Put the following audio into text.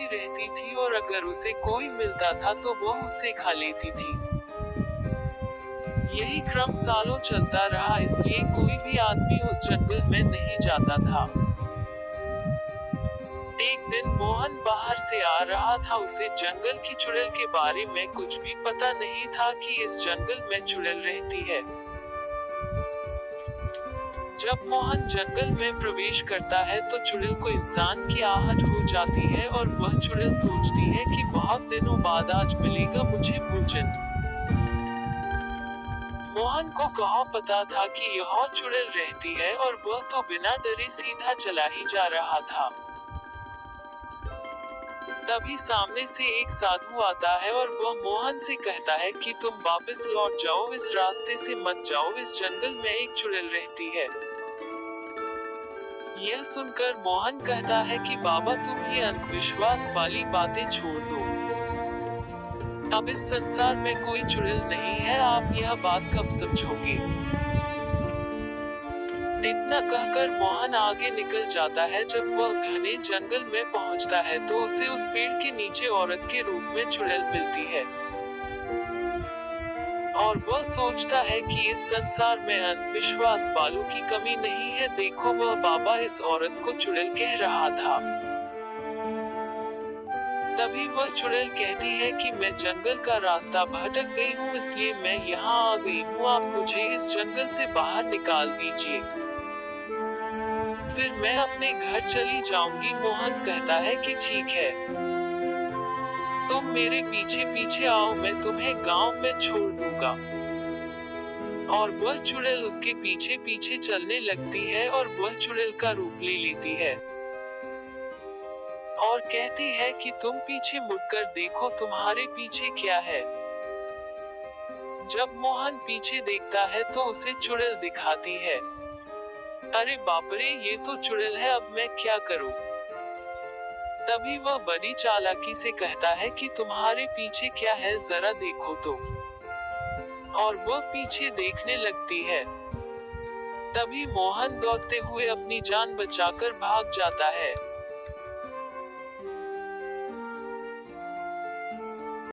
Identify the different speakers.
Speaker 1: भागती रहती थी और अगर उसे कोई मिलता था तो वह उसे खा लेती थी। यही क्रम सालों चलता रहा, इसलिए कोई भी आदमी उस जंगल में नहीं जाता था। एक दिन मोहन बाहर से आ रहा था। उसे जंगल की चुड़ैल के बारे में कुछ भी पता नहीं था कि इस जंगल में चुड़ैल रहती है। जब मोहन जंगल में प्रवेश करता है तो चुड़ैल को इंसान की आहट हो जाती है और वह चुड़ैल सोचती है कि बहुत दिनों बाद आज मिलेगा मुझे भोजन। मोहन को कहाँ पता था कि यह चुड़ैल रहती है और वह तो बिना डरे सीधा चला ही जा रहा था। तभी सामने से एक साधु आता है और वह मोहन से कहता है कि तुम वापस लौट जाओ, इस रास्ते से मत जाओ, इस जंगल में एक चुड़ैल रहती है। यह सुनकर मोहन कहता है कि बाबा तुम ये अंधविश्वास वाली बातें छोड़ दो। अब इस संसार में कोई चुड़ैल नहीं है, आप यह बात कब समझोगे। इतना कहकर मोहन आगे निकल जाता है। जब वह घने जंगल में पहुंचता है तो उसे उस पेड़ के नीचे औरत के रूप में चुड़ैल मिलती है और वह सोचता है कि इस संसार में अंधविश्वास वालों की कमी नहीं है। देखो वह बाबा इस औरत को चुड़ैल कह रहा था। तभी वह चुड़ैल कहती है कि मैं जंगल का रास्ता भटक गई हूँ, इसलिए मैं यहाँ आ गई हूँ, आप मुझे इस जंगल से बाहर निकाल दीजिए, फिर मैं अपने घर चली जाऊंगी। मोहन कहता है कि ठीक है, तुम मेरे पीछे पीछे आओ, मैं तुम्हें गांव में छोड़ दूंगा। और वह चुड़ैल उसके पीछे पीछे चलने लगती है और वह चुड़ैल का रूप ले लेती है और कहती है कि तुम पीछे मुड़कर देखो, तुम्हारे पीछे क्या है। जब मोहन पीछे देखता है तो उसे चुड़ैल दिखाती है। अरे बापरे, ये तो चुड़ैल है, अब मैं क्या करूं? तभी वह बड़ी चालाकी से कहता है कि तुम्हारे पीछे क्या है, जरा देखो तो। और वह पीछे देखने लगती है। तभी मोहन दौड़ते हुए अपनी जान बचाकर भाग जाता है।